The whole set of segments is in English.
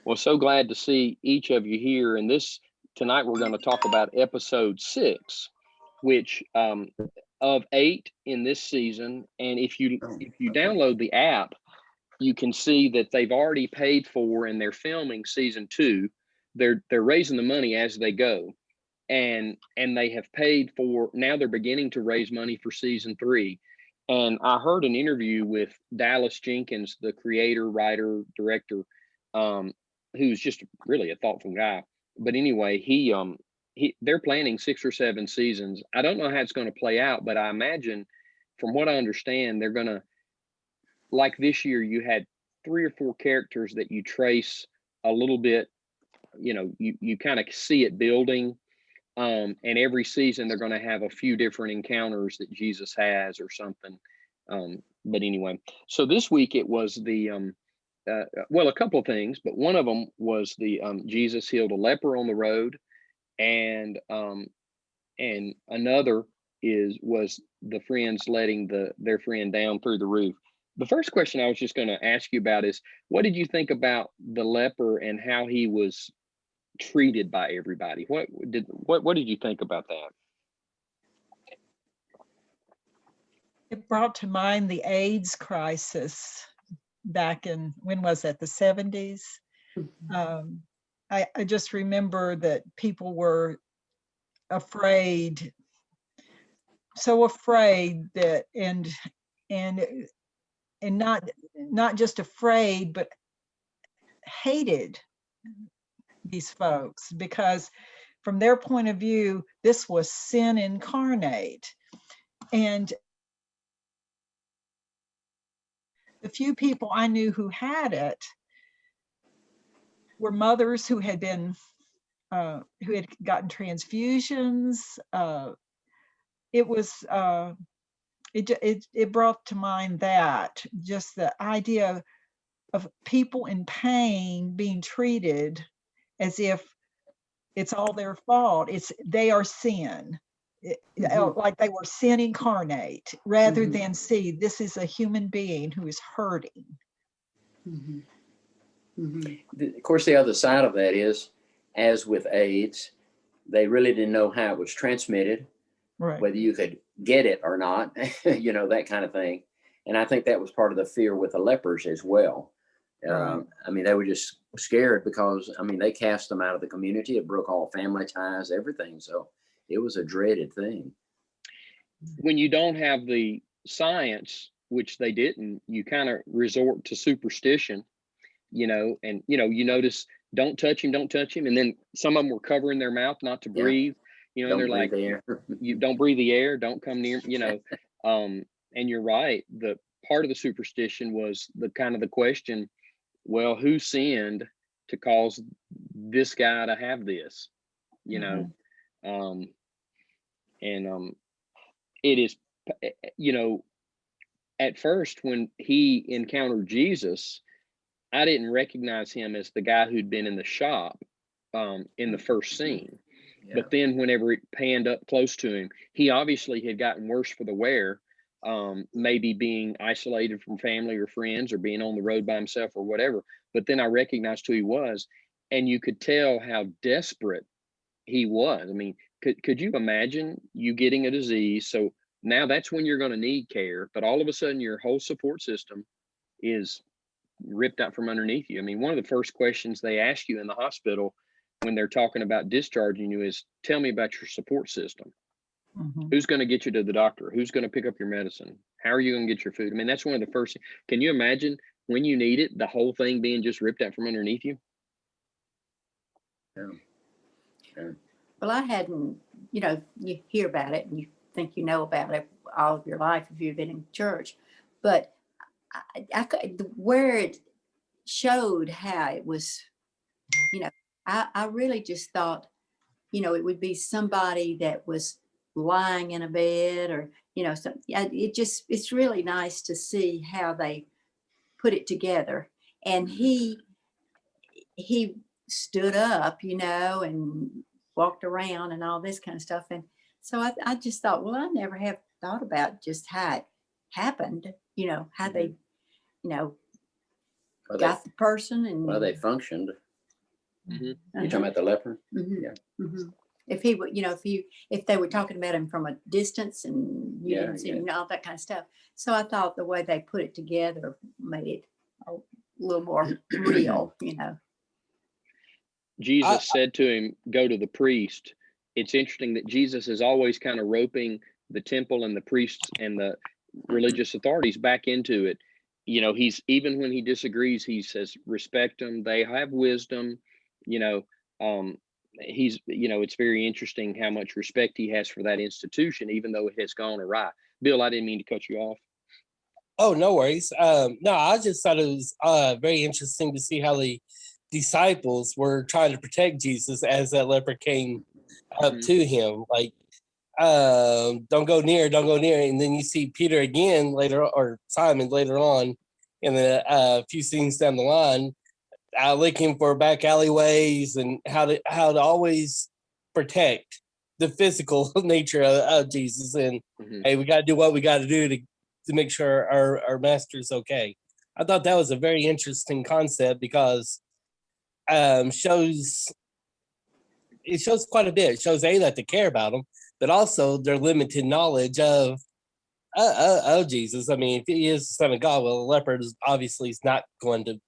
Well, so glad to see each of you here. And tonight we're going to talk about episode 6, which of 8 in this season. And if you download the app, you can see that they've already paid for and they're filming season 2. They're raising the money as they go, and they have paid for. Now they're beginning to raise money for season 3. And I heard an interview with Dallas Jenkins, the creator, writer, director, who's just really a thoughtful guy. But anyway, they're planning 6 or 7 seasons. I don't know how it's going to play out, but I imagine, from what I understand, they're going to, like this year, you had 3 or 4 characters that you trace a little bit. You kind of see it building. And every season they're going to have a few different encounters that Jesus has or something. But anyway, so this week it was well, a couple of things, but one of them was Jesus healed a leper on the road, and another was the friends letting their friend down through the roof. The first question I was just going to ask you about is, what did you think about the leper and how he was treated by everybody? What did you think about that? It brought to mind the AIDS crisis back in, when was that, the 70s? I just remember that people were afraid, so afraid that, and not just afraid, but hated these folks, because from their point of view, this was sin incarnate. And the few people I knew who had it were mothers who had been who had gotten transfusions. It brought to mind that, just the idea of people in pain being treated as if it's all their fault. They are sin. Like they were sin incarnate, rather than see this is a human being who is hurting. Of course, the other side of that is, as with AIDS, they really didn't know how it was transmitted, right, whether you could get it or not, that kind of thing. And I think that was part of the fear with the lepers as well. Right. I mean, they were just scared because, they cast them out of the community. It broke all family ties, everything. So it was a dreaded thing. When you don't have the science, which they didn't, you kind of resort to superstition, and, you notice, don't touch him. And then some of them were covering their mouth not to breathe, and they're like, you don't breathe the air, don't come near, and you're right. The part of the superstition was the question, well, who sinned to cause this guy to have this, it is, at first when he encountered Jesus, I didn't recognize him as the guy who'd been in the shop in the first scene. But then whenever it panned up close to him, he obviously had gotten worse for the wear, maybe being isolated from family or friends or being on the road by himself or whatever. But then I recognized who he was, and you could tell how desperate he was. I mean, could you imagine you getting a disease? So now that's when you're going to need care, but all of a sudden your whole support system is ripped out from underneath you. I mean, one of the first questions they ask you in the hospital when they're talking about discharging you is, tell me about your support system. Who's going to get you to the doctor? Who's going to pick up your medicine? How are you going to get your food? I mean, that's one of the first. Can you imagine when you need it, the whole thing being just ripped out from underneath you? Well, I hadn't, you hear about it and you think you know about it all of your life if you've been in church, but where it showed how it was, I really just thought, it would be somebody that was lying in a bed or, it's really nice to see how they put it together. And he stood up, and walked around and all this kind of stuff. And so I just thought, well, I never have thought about just how it happened, how they, got the person and well, they functioned. Mhm. You talking about the leper? Mhm. Yeah. Mhm. If he would, if they were talking about him from a distance and you Yeah, didn't see, yeah. all that kind of stuff. So I thought the way they put it together made it a little more real. Jesus said to him, "Go to the priest." It's interesting that Jesus is always kind of roping the temple and the priests and the religious authorities back into it. He's, even when he disagrees, he says, respect them. They have wisdom. You know, um, it's very interesting how much respect he has for that institution, even though it has gone awry. Bill, I didn't mean to cut you off. Oh, no worries. No, I just thought it was very interesting to see how the disciples were trying to protect Jesus as that leper came up Mhm. to him. Like, don't go near, don't go near. And then you see Peter again later, or Simon later on in the few scenes down the line, looking for back alleyways and how to always protect the physical nature of Jesus. And Mhm. hey, we got to do what we got to do to make sure our master's okay. I thought that was a very interesting concept because it shows quite a bit. It shows that they care about him, but also their limited knowledge of Jesus. I mean, if he is the Son of God, well, the leopard is obviously not going to,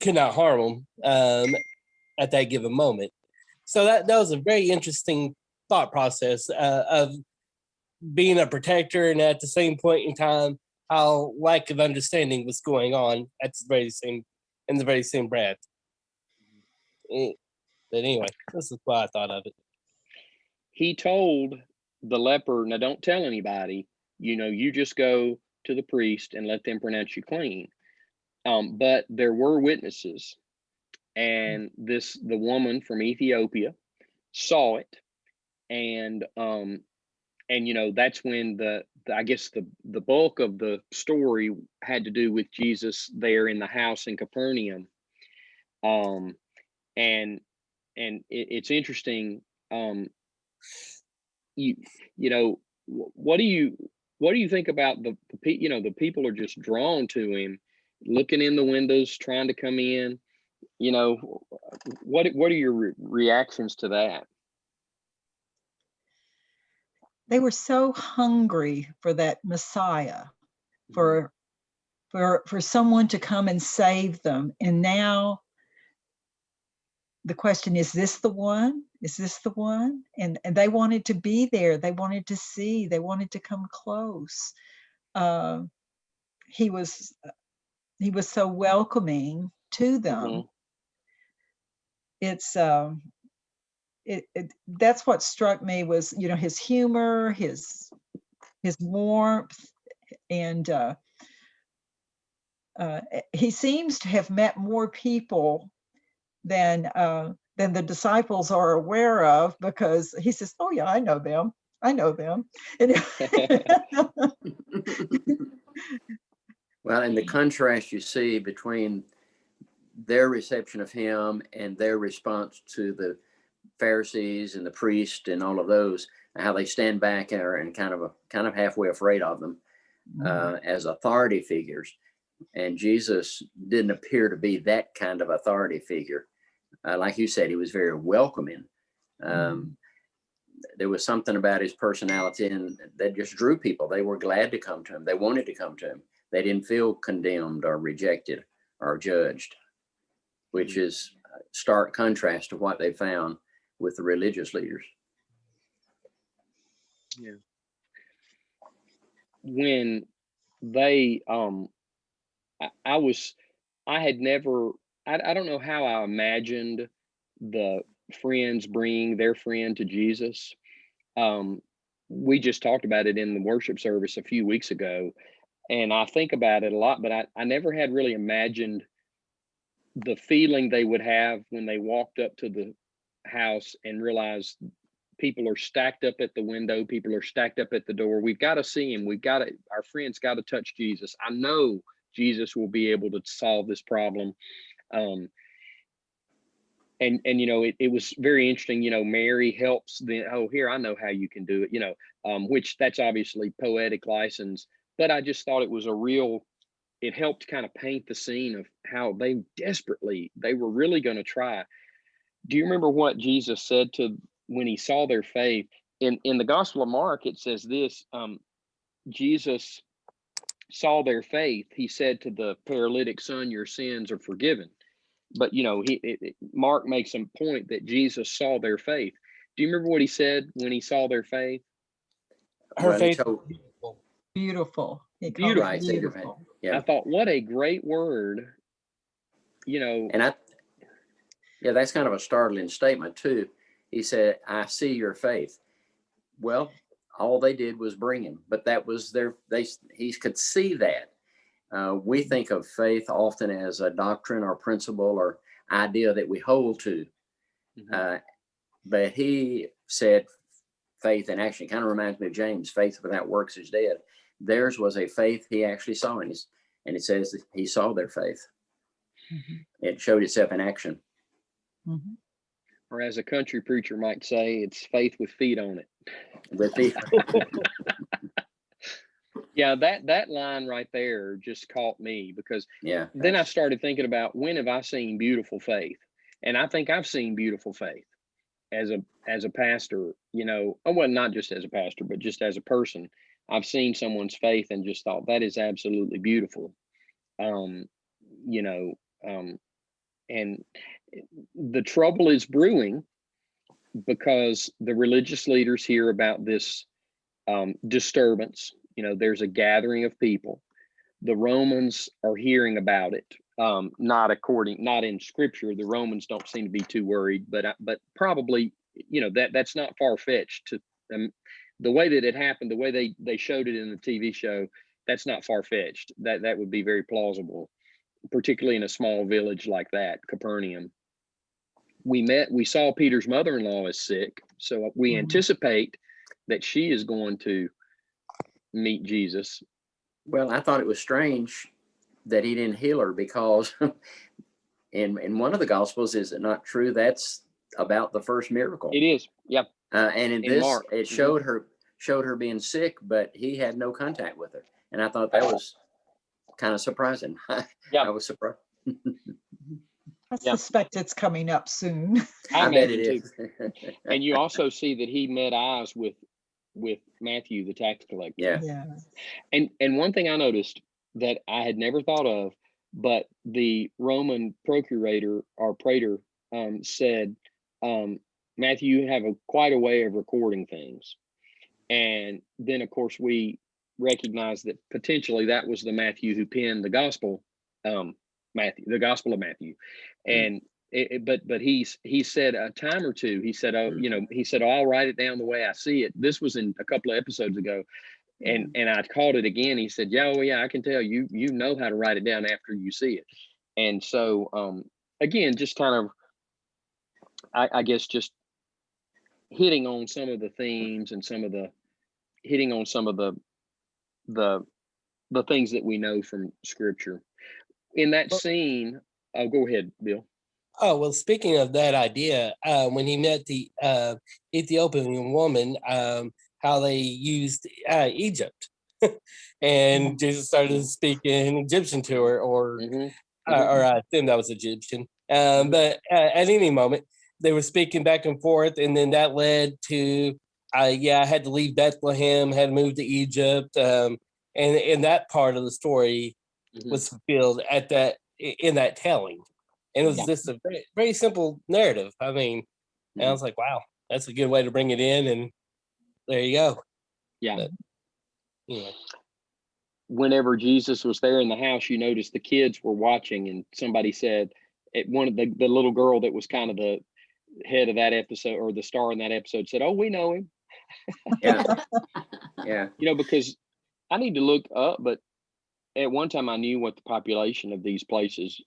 could not harm him at that given moment. So that was a very interesting thought process of being a protector, and at the same point in time, how lack of understanding was going on at the very same breath. But anyway, this is what I thought of it. He told the leper, "Now don't tell anybody, you just go to the priest and let them pronounce you clean." But there were witnesses, and the woman from Ethiopia saw it, and that's when I guess the bulk of the story had to do with Jesus there in the house in Capernaum. um and it's interesting. You you know what do you think about the people are just drawn to him, looking in the windows, trying to come in. you know what are your reactions to that? They were so hungry for that Messiah, for someone to come and save them. And now the question is this the one? Is this the one? And they wanted to be there. They wanted to see. They wanted to come close. He was so welcoming to them. It's that's what struck me was his humor, his warmth, and he seems to have met more people than the disciples are aware of, because he says, "Oh yeah, I know them. I know them." And Well, and the contrast you see between their reception of him and their response to the Pharisees and the priest and all of those, and how they stand back and kind of halfway afraid of them as authority figures. And Jesus didn't appear to be that kind of authority figure. Like you said, he was very welcoming. There was something about his personality and that just drew people. They were glad to come to him. They wanted to come to him. They didn't feel condemned or rejected or judged, which is a stark contrast to what they found with the religious leaders. Yeah. When they I had never, I don't know how I imagined the friends bringing their friend to Jesus. We just talked about it in the worship service a few weeks ago, and I think about it a lot, but I never had really imagined the feeling they would have when they walked up to the house and realized people are stacked up at the window, people are stacked up at the door. We've got to see him. Our friends got to touch Jesus. I know Jesus will be able to solve this problem. And it was very interesting. Mary helps them. "Oh, here, I know how you can do it," which that's obviously poetic license, but I just thought it was it helped kind of paint the scene of how they were really going to try. Do you remember what Jesus said to when he saw their faith? In the Gospel of Mark, it says this: Jesus saw their faith. He said to the paralytic son, "Your sins are forgiven." But Mark makes a point that Jesus saw their faith. Do you remember what he said when he saw their faith? Her Well, he faith told- is beautiful. Beautiful. He called Beautiful. it Right, beautiful. yeah. I thought, what a great word. And that's kind of a startling statement too. He said, "I see your faith." Well, all they did was bring him, but that was he could see that. We think of faith often as a doctrine or principle or idea that we hold to. But he said faith in action. Kind of reminds me of James, faith without works is dead. Theirs was a faith he actually saw, and it says that he saw their faith. It showed itself in action. Or as a country preacher might say, it's faith with feet on it. With the Yeah, that line right there just caught me, because yeah, then I started thinking about, when have I seen beautiful faith? And I think I've seen beautiful faith as a pastor, well, not just as a pastor, but just as a person. I've seen someone's faith and just thought, that is absolutely beautiful. And the trouble is brewing, because the religious leaders hear about this disturbance. There's a gathering of people. The Romans are hearing about it. Not in scripture. The Romans don't seem to be too worried, but probably, that's not far-fetched to the way that it happened, the way they showed it in the TV show. That's not far-fetched. That would be very plausible, particularly in a small village like that, Capernaum. We saw Peter's mother-in-law is sick, so we anticipate that she is going to meet Jesus. Well, I thought it was strange that he didn't heal her, because in one of the Gospels, is it not true? That's about the first miracle. It is, yeah. And in In this, Mark. it showed her being sick, but he had no contact with her, and I thought that was kind of surprising. Yeah. I was surprised. I suspect it's coming up soon. I bet it is. And you also see that he met eyes with Matthew, the tax collector. Yeah. Yeah. And one thing I noticed that I had never thought of, but the Roman procurator or praetor said, Matthew, you have quite a way of recording things. And then, of course, we recognize that potentially that was the Matthew who penned the gospel, the Gospel of Matthew. And but he said a time or two, he said, I'll write it down the way I see it. This was in a couple of episodes ago. And I called it again. He said, yeah, I can tell you know how to write it down after you see it. And so, again, just kind of, I guess, just hitting on some of the themes and hitting on some of the things that we know from scripture. In that scene, go ahead, Bill. Oh, well, speaking of that idea, when he met the Ethiopian woman, how they used Egypt, and Jesus started speaking Egyptian to her, or I assume that was Egyptian. But at any moment, they were speaking back and forth, and then that led to, I had to leave Bethlehem, had to move to Egypt, and that part of the story was fulfilled in that telling. And it was just a very, very simple narrative. I mean, and I was like, wow, that's a good way to bring it in. And there you go. Yeah. But, anyway. Whenever Jesus was there in the house, you noticed the kids were watching, and somebody said, one of the little girl that was kind of the head of that episode, or the star in that episode, said, "Oh, we know him." Yeah. Yeah. Because I need to look up, but at one time I knew what the population of these places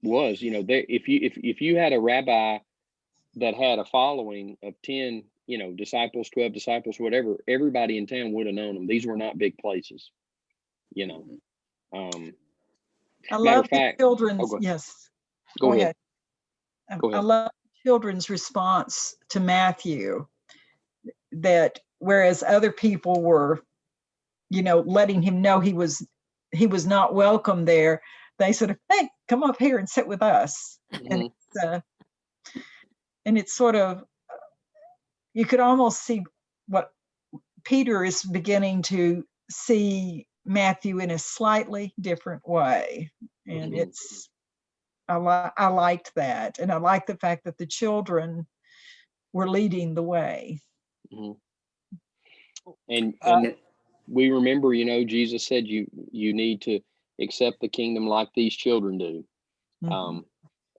was. If you had a rabbi that had a following of 10, disciples, 12 disciples, whatever, everybody in town would have known them. These were not big places, I love the children's. Yes. Go ahead. I love children's response to Matthew, that whereas other people were, letting him know he was he was not welcome there, they said, hey, come up here and sit with us. Mhm. And it's sort of, you could almost see what Peter is beginning to see Matthew in a slightly different way. And Mhm. I liked that. And I liked the fact that the children were leading the way. Mhm. And Uh, we remember, Jesus said you need to accept the kingdom like these children do. mhm.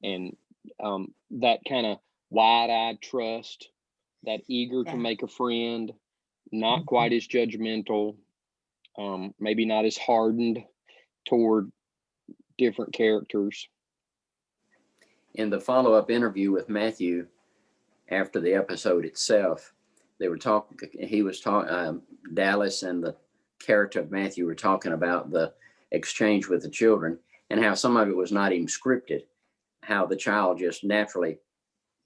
And that kind of wide-eyed trust, that eager to Yeah. make a friend, not Mhm. quite as judgmental, maybe not as hardened toward different characters. In the follow-up interview with Matthew after the episode itself, they were talking. He was talking. Dallas and the character of Matthew were talking about the exchange with the children and how some of it was not even scripted. How the child just naturally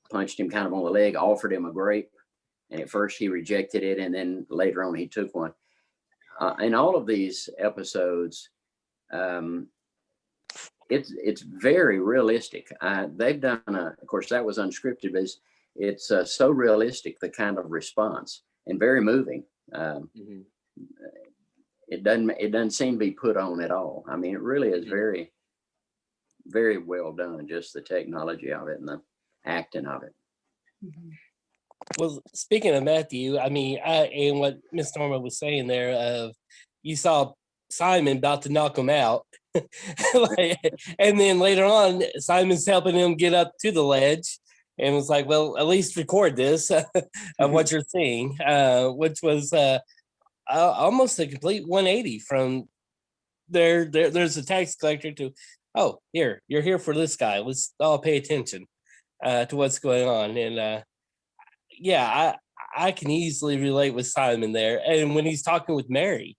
punched him kind of on the leg, offered him a grape, and at first he rejected it, and then later on he took one. In all of these episodes, it's very realistic. They've done of course that was unscripted, but it's so realistic, the kind of response, and very moving. Mm-hmm. It doesn't seem to be put on at all. I mean, it really is very, very well done. Just the technology of it and the acting of it. Mhm. Well, speaking of Matthew, I mean, and what Miss Norma was saying there, of you saw Simon about to knock him out, and then later on, Simon's helping him get up to the ledge, and was like, "Well, at least record this of what you're seeing," which was almost a complete 180 from there's a tax collector to, oh, here, you're here for this guy. Let's all pay attention to what's going on, and yeah, I can easily relate with Simon there. And when he's talking with Mary,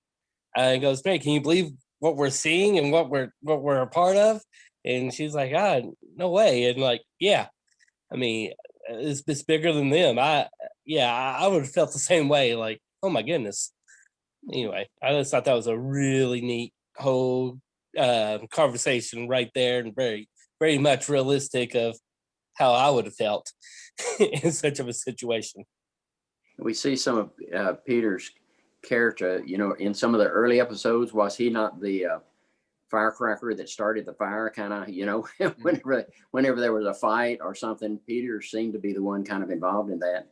he goes, "Mary, can you believe what we're seeing and what we're a part of?" And she's like, "Ah, no way." And like, yeah, I mean, it's bigger than them. I would have felt the same way. Like, oh my goodness. Anyway, I just thought that was a really neat whole conversation right there, and very, very much realistic of how I would have felt in such of a situation. We see some of Peter's character, in some of the early episodes. Was he not the firecracker that started the fire? Kind of, whenever there was a fight or something, Peter seemed to be the one kind of involved in that.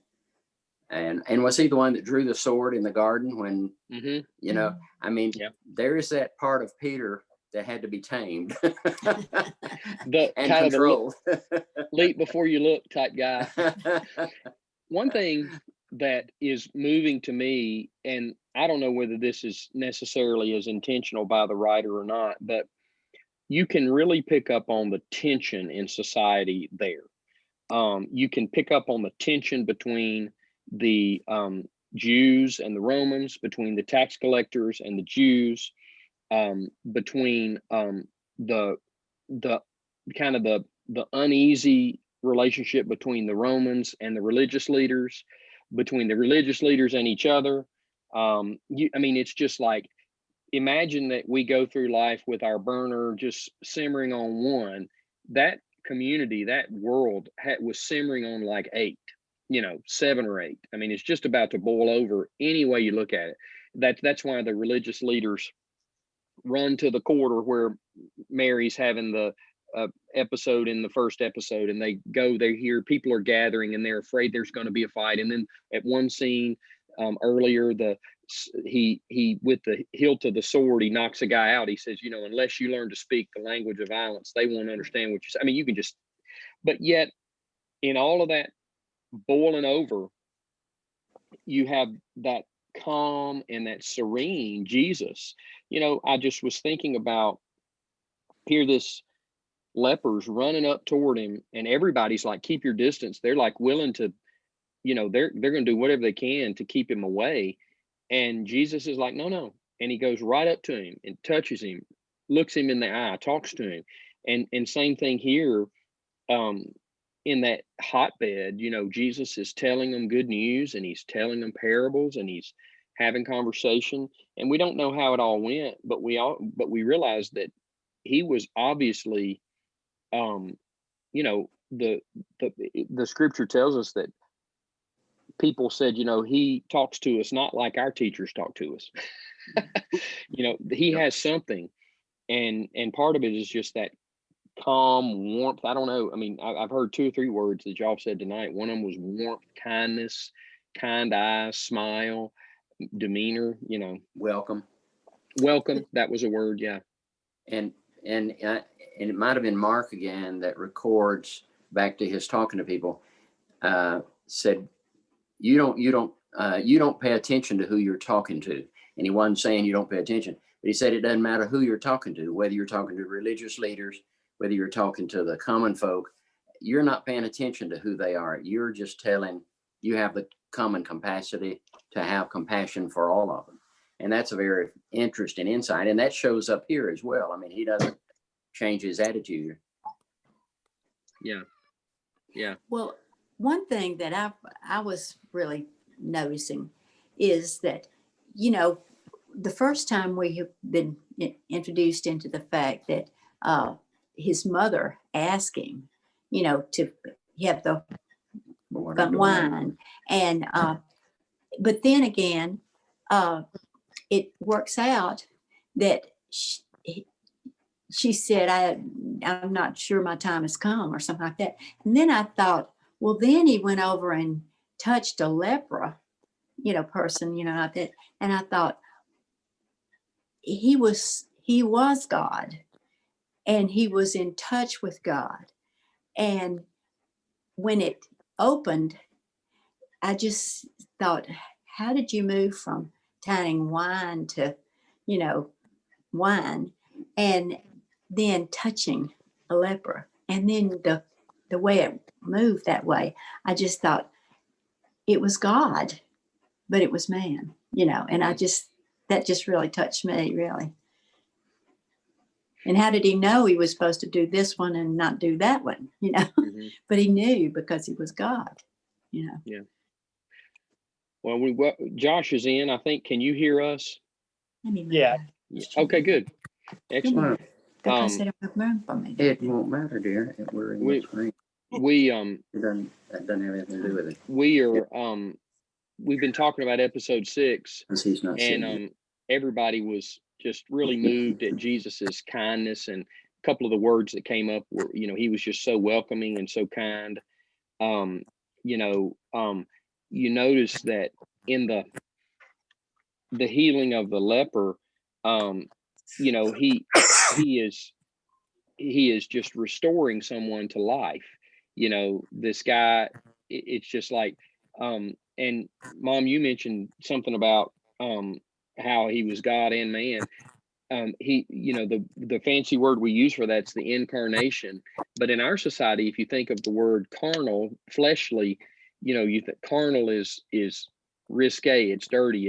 And was he the one that drew the sword in the garden when, I mean, there is that part of Peter that had to be tamed The and kind controlled. of the leap before you look type guy. One thing that is moving to me, and I don't know whether this is necessarily as intentional by the writer or not, but you can really pick up on the tension in society there. You can pick up on the tension between the Jews and the Romans, between the tax collectors and the Jews, between the kind of the uneasy relationship between the Romans and the religious leaders, between the religious leaders and each other. I mean, it's just like, imagine that we go through life with our burner just simmering on one. That community, that world was simmering on like 8, 7 or 8. I mean, it's just about to boil over any way you look at it. That's why the religious leaders run to the quarter where Mary's having the episode in the first episode, and they hear people are gathering and they're afraid there's going to be a fight. And then at one scene earlier, he with the hilt of the sword, he knocks a guy out. He says, unless you learn to speak the language of violence, they won't understand what you say. I mean, you can just, but yet in all of that boiling over, you have that calm and that serene Jesus. I just was thinking about, here this lepers running up toward him, and everybody's like, keep your distance. They're like willing to, they're going to do whatever they can to keep him away. And Jesus is like, no. And he goes right up to him and touches him, looks him in the eye, talks to him. And same thing here, in that hotbed, Jesus is telling them good news, and he's telling them parables, and he's having conversation, and we don't know how it all went, but we realized that he was obviously, you know, the scripture tells us that people said, he talks to us not like our teachers talk to us. He has something, and part of it is just that calm warmth. I don't know. I mean, I've heard 2 or 3 words that y'all said tonight. One of them was warmth, kindness, kind eyes, smile, demeanor. Welcome. That was a word. Yeah. And it might have been Mark again that records back to his talking to people. Said, you don't pay attention to who you're talking to. And he wasn't saying you don't pay attention, but he said it doesn't matter who you're talking to, whether you're talking to religious leaders, whether you're talking to the common folk, you're not paying attention to who they are. You're just telling, you have the common capacity to have compassion for all of them. And that's a very interesting insight. And that shows up here as well. I mean, he doesn't change his attitude. Yeah. Yeah. Well, one thing that I was really noticing is that, the first time we have been introduced into the fact that his mother asked him, to have the wine. And, but then again, it works out that she said, I'm not sure my time has come, or something like that. And then I thought, well, then he went over and touched a leper, person, like that. And I thought, he was God, and he was in touch with God. And when it opened, I just thought, how did you move from tying wine to, wine, and then touching a leper, and then the way it moved that way? I just thought it was God, but it was man, and that just really touched me, really. And how did he know he was supposed to do this one and not do that one, Mm-hmm. But he knew, because he was God, Yeah. Well, Josh is in, I think. Can you hear us? Yeah. Okay, good. Excellent. It won't matter, dear. We're in the screen. That doesn't have anything to do with it. We are we've been talking about episode 6, He's not, and everybody was just really moved at Jesus's kindness, and a couple of the words that came up were, he was just so welcoming and so kind. You notice that in the healing of the leper, he is just restoring someone to life. This guy, it's just like, and Mom, you mentioned something about how he was God and man. The fancy word we use for that's the incarnation. But in our society, if you think of the word carnal, fleshly, you think carnal is risque, it's dirty,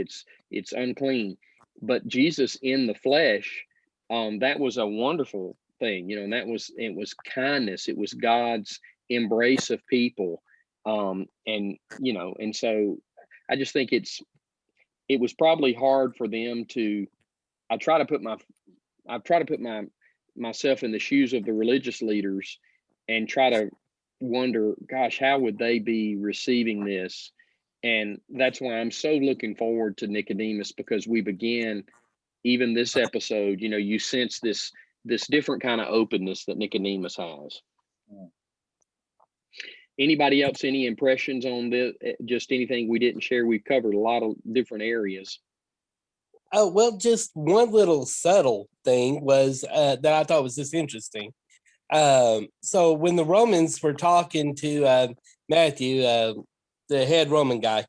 it's unclean. But Jesus in the flesh, that was a wonderful thing, and it was kindness. It was God's embrace of people. And so I just think it was probably hard for them to, I try to put myself in the shoes of the religious leaders and try to wonder, gosh, how would they be receiving this? And that's why I'm so looking forward to Nicodemus, because we begin even this episode, you sense this different kind of openness that Nicodemus has. Anybody else, any impressions on this? Just anything we didn't share? We've covered a lot of different areas. Oh, well, just one little subtle thing was that I thought was just interesting. So when the Romans were talking to Matthew, the head Roman guy,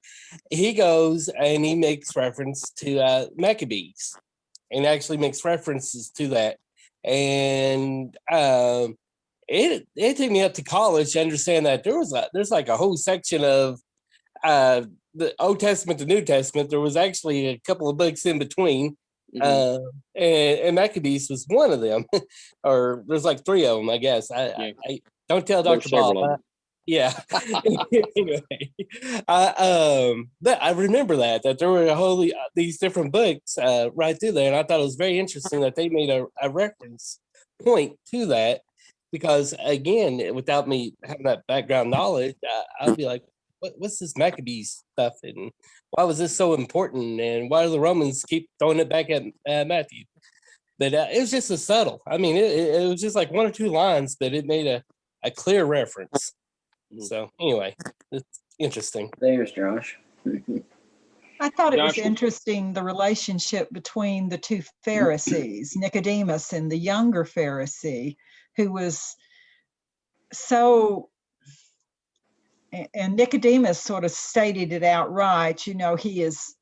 he goes and he makes reference to Maccabees, and actually makes references to that. And it took me up to college to understand that there's like a whole section of the Old Testament to New Testament. There was actually a couple of books in between. Mm-hmm. And Maccabees was one of them, or there's like 3 of them, I guess. I don't tell Dr. Bob. Yeah. Anyway, I remember that there were these different books right through there, and I thought it was very interesting that they made a reference point to that, because again, without me having that background knowledge, I'd be like, what's this Maccabees stuff, and why was this so important, and why do the Romans keep throwing it back at Matthew? But it was just a subtle. I mean, it was just like one or two lines, but it made a clear reference. So anyway, it's interesting. There's Josh. I thought it was Josh- interesting, the relationship between the two Pharisees, Nicodemus and the younger Pharisee, who was so, and Nicodemus sort of stated it outright, you know, he is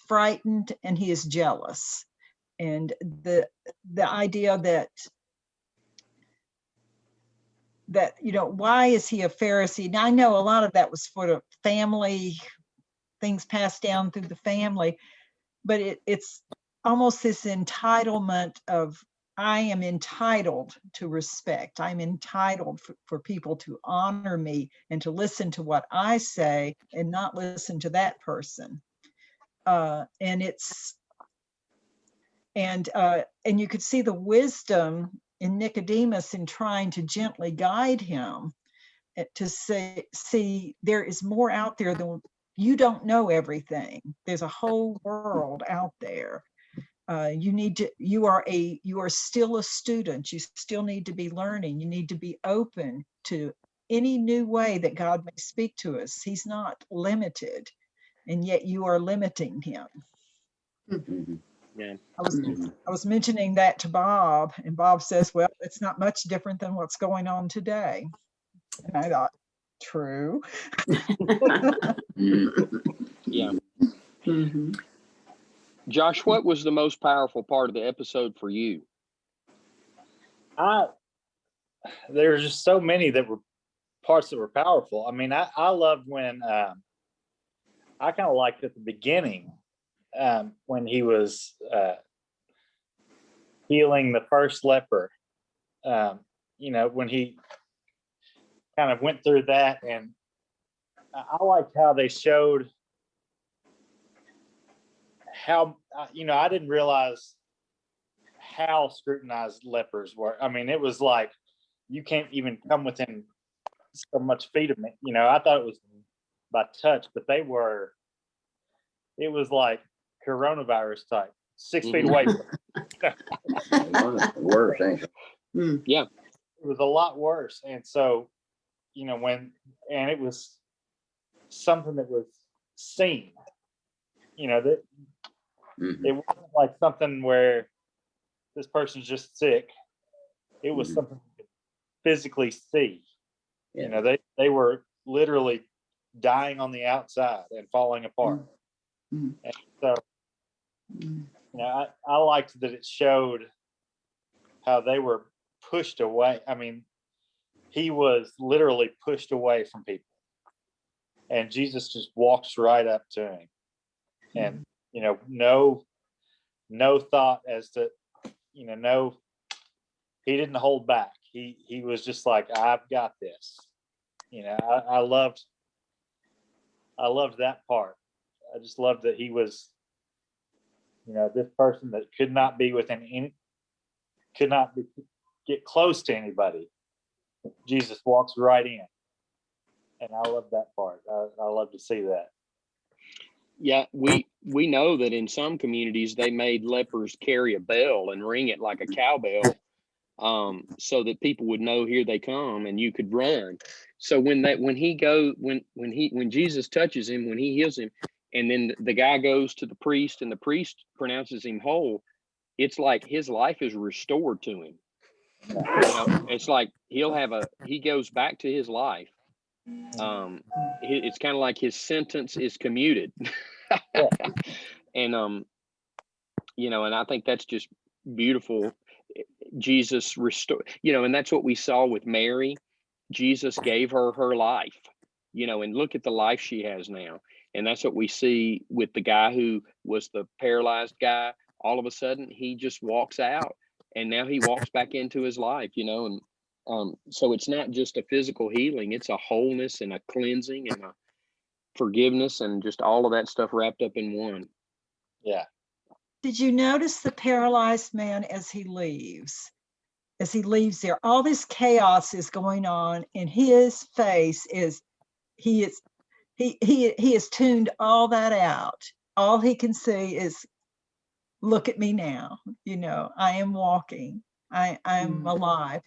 frightened and he is jealous. And the idea that, you know, why is he a Pharisee? Now, I know a lot of that was for the family, things passed down through the family, but it's almost this entitlement of, I am entitled to respect. I'm entitled for people to honor me and to listen to what I say and not listen to that person. And you could see the wisdom in Nicodemus in trying to gently guide him to see there is more out there than you don't know everything. There's a whole world out there. You are still a student. You still need to be learning. You need to be open to any new way that God may speak to us. He's not limited, and yet you are limiting him. Mm-hmm. Yeah. I was mentioning that to Bob, and Bob says, well, it's not much different than what's going on today. And I thought, true. Yeah. Mm-hmm. Josh, what was the most powerful part of the episode for you? There's just so many that were parts that were powerful. I mean, I loved when I kind of liked at the beginning when he was healing the first leper. You know, when he kind of went through that, and I liked how they showed how, you know, I didn't realize how scrutinized lepers were. I mean, it was like, you can't even come within so much feet of me. You know, I thought it was by touch, but it was like coronavirus type, 6 feet away. Worse, ain't it? Yeah. It was a lot worse. And so, you know, and it was something that was seen, you know, that it wasn't like something where this person's just sick. It was something you could physically see. Yeah. You know, they were literally dying on the outside and falling apart. And so, you know, I liked that it showed how they were pushed away. I mean, he was literally pushed away from people, and Jesus just walks right up to him, and, you know, no thought as to, you know, no, he didn't hold back. He was just like, I've got this. You know, I loved that part. I just loved that he was, you know, this person that could not be get close to anybody. Jesus walks right in, and I love that part. I love to see that. Yeah, we know that in some communities they made lepers carry a bell and ring it like a cowbell, so that people would know, here they come, and you could run. So when Jesus touches him, when he heals him, and then the guy goes to the priest and the priest pronounces him whole, it's like his life is restored to him. You know, it's like he goes back to his life. It's kind of like his sentence is commuted. And you know, and I think that's just beautiful. Jesus restored, you know, and that's what we saw with Mary. Jesus gave her life, you know, and look at the life she has now. And that's what we see with the guy who was the paralyzed guy. All of a sudden he just walks out, and now he walks back into his life, you know. So it's not just a physical healing, it's a wholeness and a cleansing and a forgiveness and just all of that stuff wrapped up in one. Yeah. Did you notice the paralyzed man as he leaves? As he leaves there, all this chaos is going on, and his face is, he has tuned all that out. All he can see is, look at me now, I am walking. I'm alive.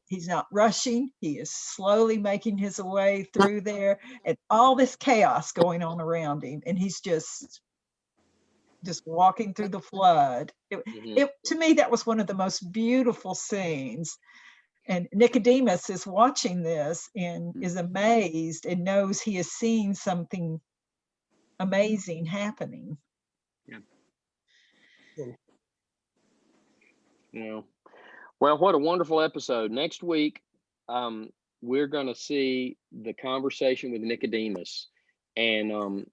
He's not rushing. He is slowly making his way through there, and all this chaos going on around him, and he's just walking through the flood. To me, that was one of the most beautiful scenes. And Nicodemus is watching this and is amazed and knows he is seeing something amazing happening. Yeah. Well, what a wonderful episode. Next week, we're going to see the conversation with Nicodemus, and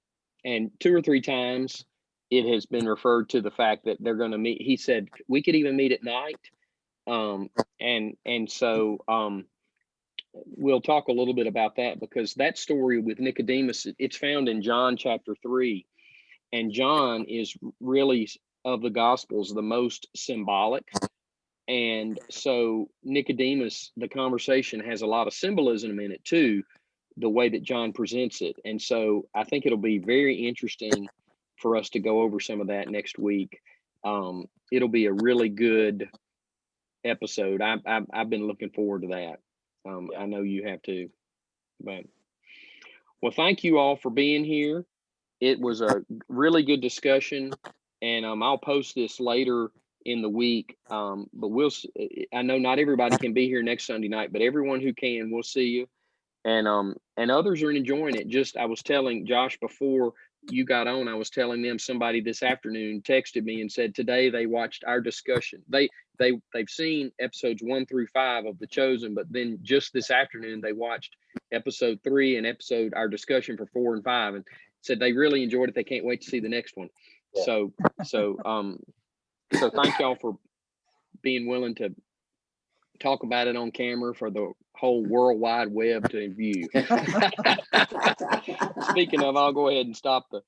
2 or 3 times it has been referred to the fact that they're going to meet. He said we could even meet at night, so we'll talk a little bit about that, because that story with Nicodemus, it's found in John chapter 3, and John is really, of the Gospels, the most symbolic. And so Nicodemus, the conversation has a lot of symbolism in it too, the way that John presents it. And so I think it'll be very interesting for us to go over some of that next week. It'll be a really good episode. I've been looking forward to that. I know you have too. But well, thank you all for being here. It was a really good discussion, and I'll post this later in the week. But I know not everybody can be here next Sunday night, but everyone who can, we'll see you. And others are enjoying it. I was telling Josh before you got on, I was telling them somebody this afternoon texted me and said today they watched our discussion. They've seen episodes 1 through 5 of The Chosen, but then just this afternoon they watched episode 3 and our discussion for 4 and 5, and said they really enjoyed it. They can't wait to see the next one. Yeah. So thank y'all for being willing to talk about it on camera for the whole World Wide Web to view. Speaking of, I'll go ahead and stop the